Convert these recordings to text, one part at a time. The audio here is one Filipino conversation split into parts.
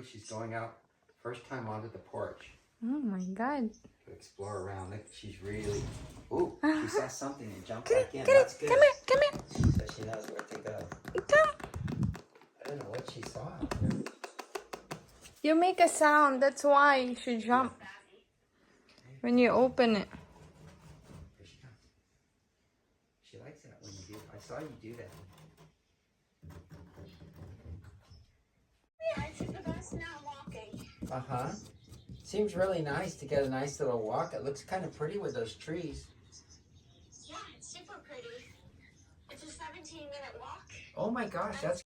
too. She's going out first time onto the porch. Oh my God. To explore around. Look, she's really... Ooh, she saw something and jumped Come back in. here, That's good. come here, come here. So she knows where to go. Come. I don't know what she saw out there. You make a sound, that's why you should jump. When you open it. Here she comes. She likes that when you do. I saw you do that. Yeah, it's the best now walking. Uh-huh. Seems really nice to get a nice little walk. It looks kind of pretty with those trees. Yeah, it's super pretty. It's a 17-minute walk. Oh my gosh, that's...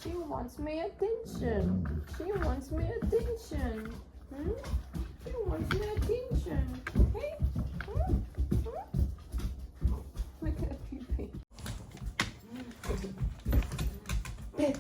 She wants my attention. She wants my attention. Hmm? She wants my attention. Hey? Hmm? Hmm? Look at the pee-pee. Okay.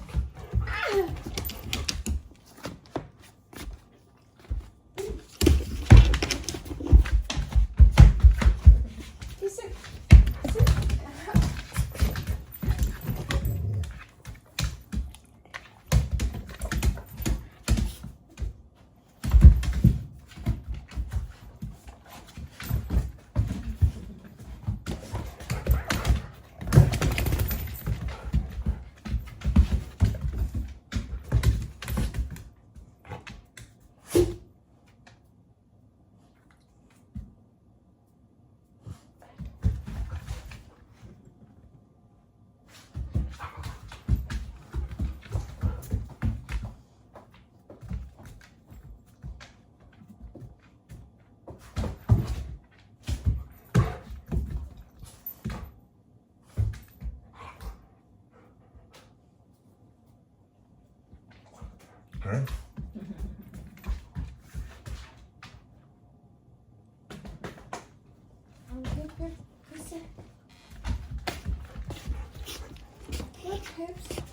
What hips?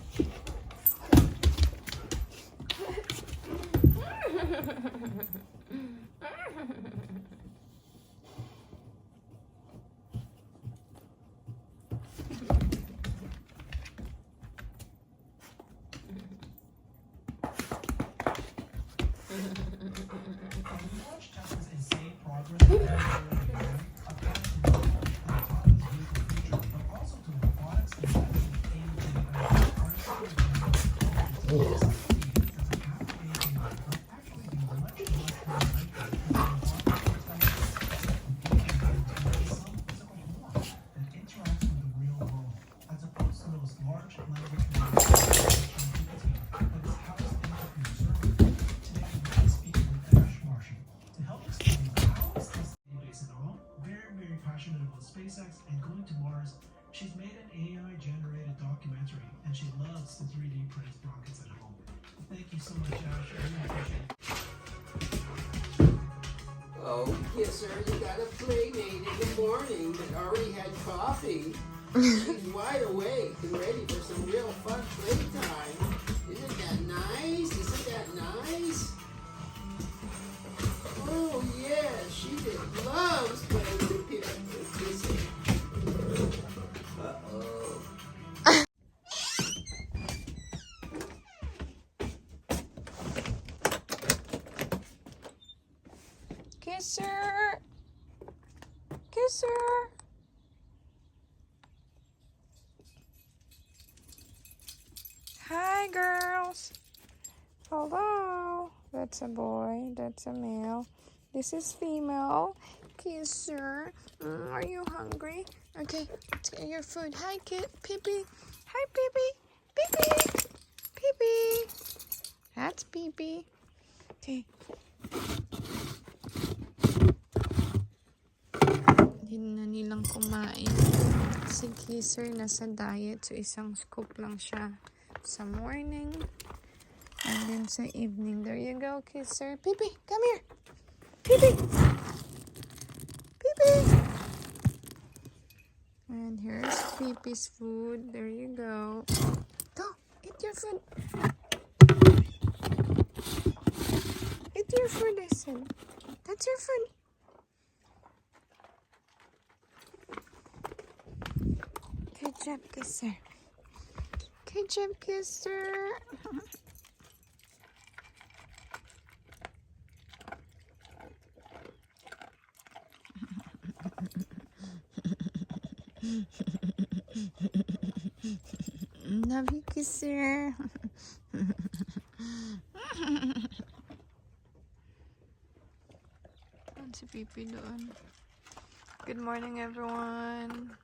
SpaceX and going to Mars, she's made an AI-generated documentary, and she loves to 3D print rockets at home. so much, Ash. I really appreciate it. Oh, Kisser, you got a playmate in the morning that already had coffee. She's wide awake and ready for some real fun playtime. Isn't that nice? Isn't that nice? Oh, yeah, she just loves playing with Kisser. Uh-oh. Kisser! Kisser! Hi, girls! Hello! That's a boy. That's a male. This is female. Kisser, are you hungry? Okay, let's get your food. Hi, kid. Pee-pee. Hi, Pee-pee. Pee-pee. Pee-pee. That's Pee-pee. Okay. Hindi na nilang kumain. Si Kisser nasa diet. So, isang scoop lang siya sa morning. And then sa evening. There you go, Kisser. Pee-pee, come here. Pee-pee. Pee-pee. And here's Pee-pee's food. There you go. Go, eat your food. Eat your food, I said. That's your food. Good job, Kisser. Good job, Kisser. Love you, Kisser. Si Pipi doon. Good morning, everyone.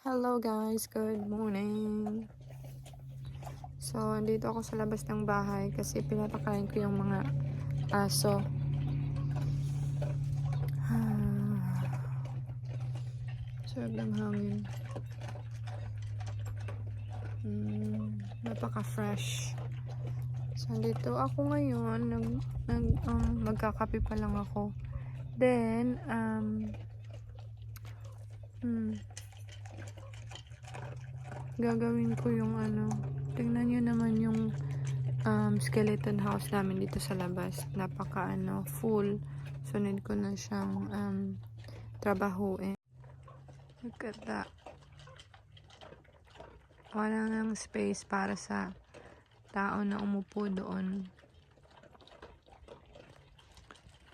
Hello guys, good morning. So, andito ako sa labas ng bahay kasi pinapakain ko yung mga aso. Sarap ng hangin. Napaka-fresh. So, andito ako ngayon. Magkakape pa lang ako. Then, gagawin ko yung tingnan nyo naman yung skeleton house namin dito sa labas. Napaka full. So, need ko na siyang trabahuin. Look at that. Wala nang space para sa tao na umupo doon.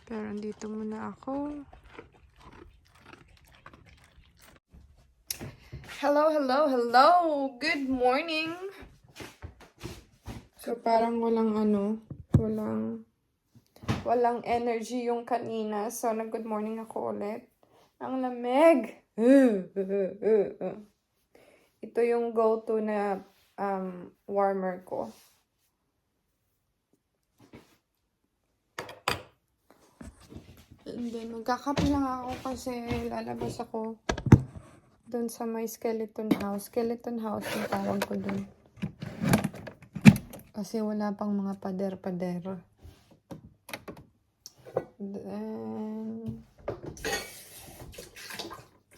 Pero dito muna ako. Hello, hello, hello! Good morning! So, parang walang energy yung kanina. So, nag-good morning ako ulit. Ang lamig! Ito yung go-to na warmer ko. And then, magkakape lang ako kasi lalabas ako doon sa may skeleton house. Skeleton house yung tawag ko doon. Kasi wala pang mga pader-pader. Then,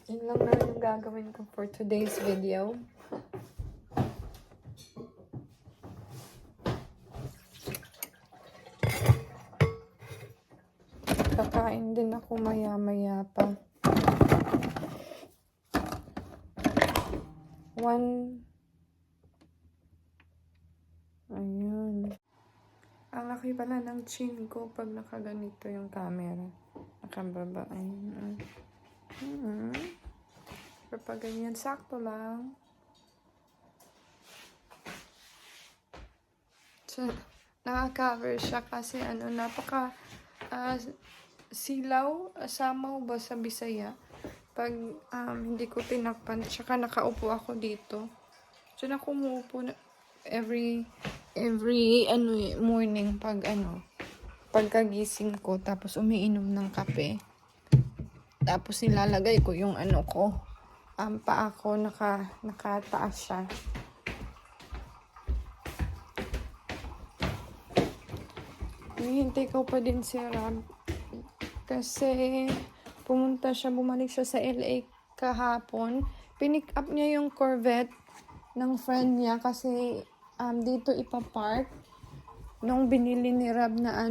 yun lang na yung gagawin ko for today's video. Kakain din ako maya-maya pa. Ayun. Ang laki pala ng chin ko pag nakaganito yung camera. Nakababa. Ayun. Pero pag ganyan, sakto lang. So, naka-cover siya kasi napaka silaw, samaw ba sa Bisaya. Pag hindi ko tinakpan, tsaka nakaupo ako dito. So, nakumuupo na every morning pagkagising ko, tapos umiinom ng kape. Tapos nilalagay ko yung paa ko nakataas siya. Hinihintay ko pa din si Rob kasi bumalik siya sa LA kahapon. Pinick up niya yung Corvette ng friend niya kasi dito ipapark nung binili ni Rob na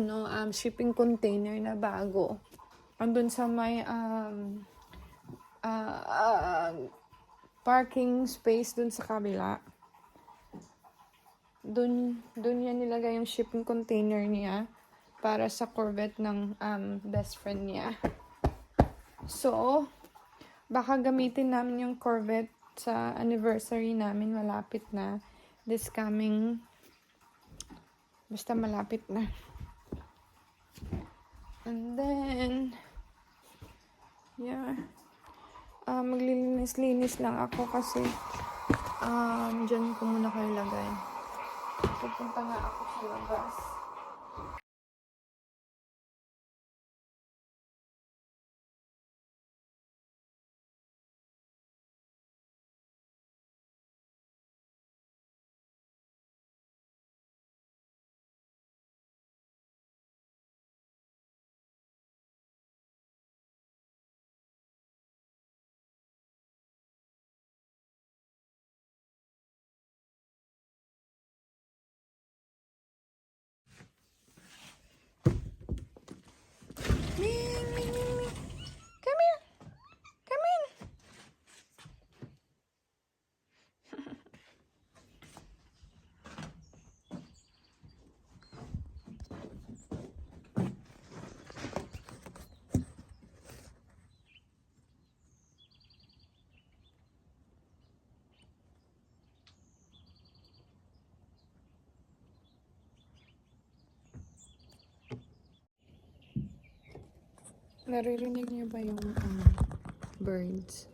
shipping container na bago. Andun sa may parking space dun sa kabila. Dun niya nilagay yung shipping container niya para sa Corvette ng best friend niya. So, baka gamitin namin yung Corvette sa anniversary namin. Malapit na. This coming, basta malapit na. And then, yeah. Maglilinis-linis lang ako kasi dyan ko muna kayo lagay. Pupunta nga ako sa labas. Ming, Ming, Ming, Ming. Come here. Come in. Naririnig niyo ba yung birds?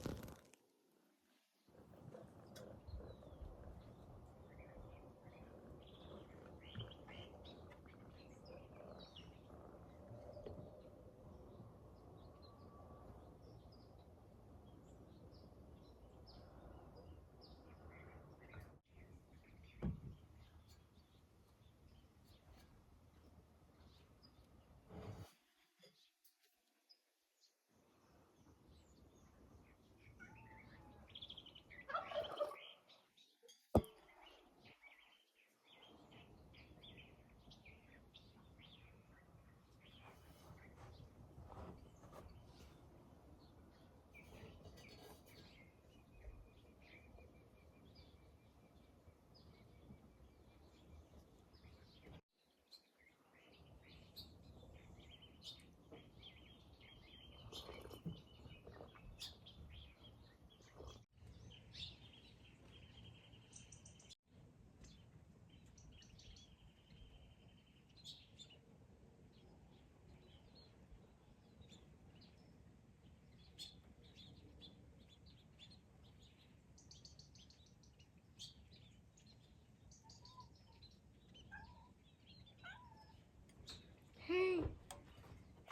Hey.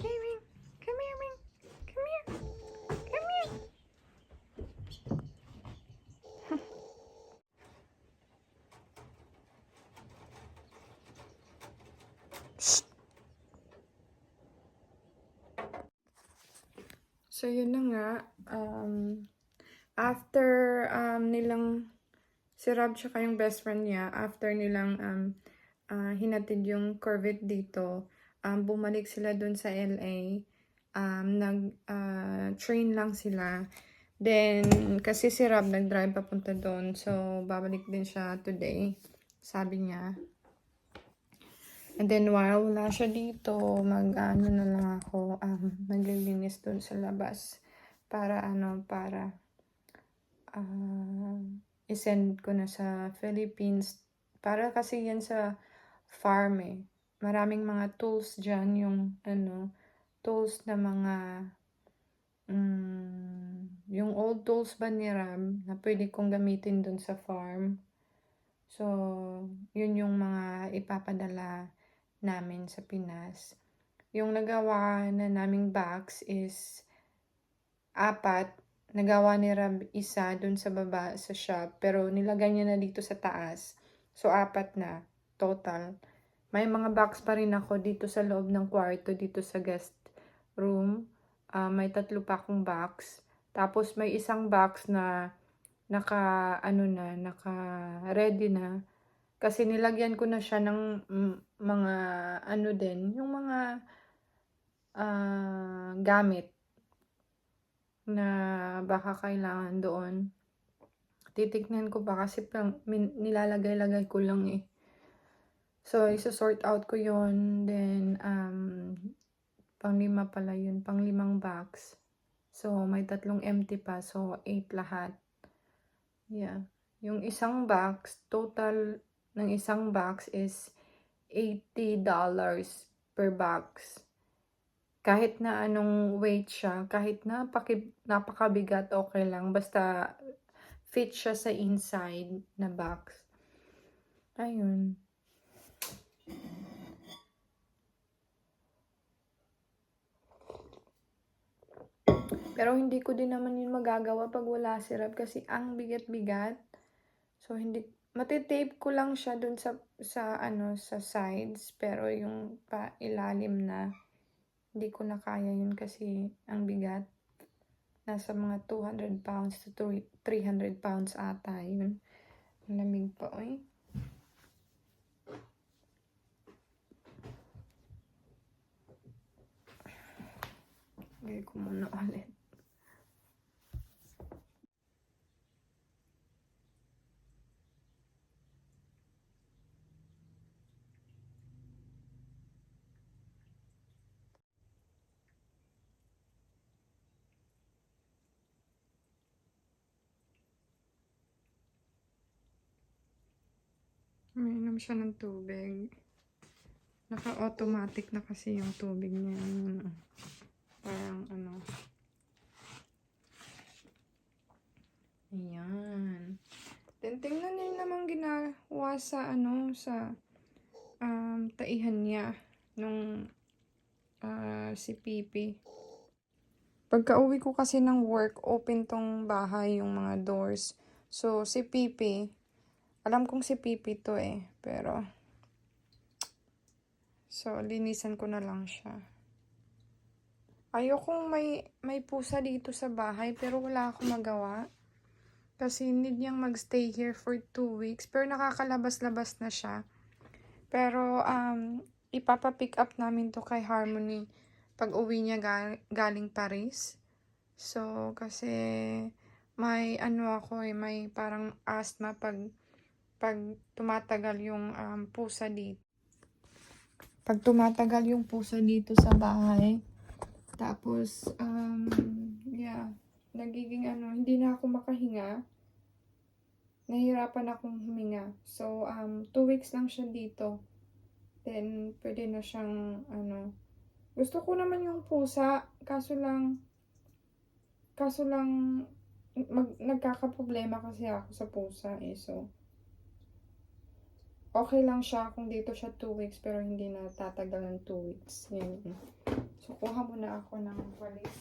Hey, Ming. Come here, Ming. Come here. Come here. So, yun na nga. After nilang si Rob tsaka yung best friend niya, after nilang hinatid yung Corvette dito, bumalik sila dun sa LA. Train lang sila. Then, kasi si Rob nag-drive papunta doon. So, babalik din siya today. Sabi niya. And then, while wala siya dito, na lang ako, maglilinis doon sa labas. Para, isend ko na sa Philippines. Para kasi yan sa farm eh. Maraming mga tools dyan, yung, tools na mga, yung old tools ba ni Ram, na pwede kong gamitin doon sa farm. So, yun yung mga ipapadala namin sa Pinas. Yung nagawa na naming box is 4 Nagawa ni Rab isa dun sa baba sa shop, pero nilagay niya na dito sa taas. So, 4 na total. May mga box pa rin ako dito sa loob ng kwarto, dito sa guest room. May 3 pa akong box. Tapos may isang box na naka ready na. Kasi nilagyan ko na siya ng mga yung mga gamit na baka kailangan doon. Titignan ko pa kasi nilalagay-lagay ko lang eh. So, isa-sort out ko yon. Then, pang-5 pala yun. Pang-5 box. So, may 3 empty pa. So, 8 lahat. Yeah. Yung isang box, total ng isang box is $80 per box. Kahit na anong weight siya, kahit napakabigat, okay lang. Basta fit siya sa inside na box. Ayun. Pero hindi ko din naman yun magagawa pag wala si Rab kasi ang bigat-bigat. So, matitape ko lang siya dun sa sides. Pero yung ilalim na, hindi ko na kaya yun kasi ang bigat. Nasa mga 200 pounds to 300 pounds ata yun. Malamig pa, oy. Lagay ko muna ulit. Uminom siya ng tubig. Naka-automatic na kasi yung tubig niya. Parang Ayan. Then, tingnan niyo naman ginawa sa taihan niya nung si Pipi. Pagka-uwi ko kasi ng work, open tong bahay, yung mga doors. So, si Pipi, alam kong si Pipi to eh, pero so, linisan ko na lang siya. Ayokong may pusa dito sa bahay, pero wala akong magawa. Kasi need niyang magstay here for 2 weeks. Pero nakakalabas-labas na siya. Pero, ipapapick up namin to kay Harmony pag uwi niya galing Paris. So, kasi may may parang asthma pag tumatagal yung pusa dito. Pag tumatagal yung pusa dito sa bahay, tapos, nagiging hindi na ako makahinga. Nahirapan akong huminga. So, 2 weeks lang siya dito. Then, pwede na siyang, gusto ko naman yung pusa, kaso lang, nagkakaproblema kasi ako sa pusa eh. So, okay lang siya kung dito siya 2 weeks, pero hindi na tatagal ng 2 weeks. Yan. So, kuha muna ako ng walis.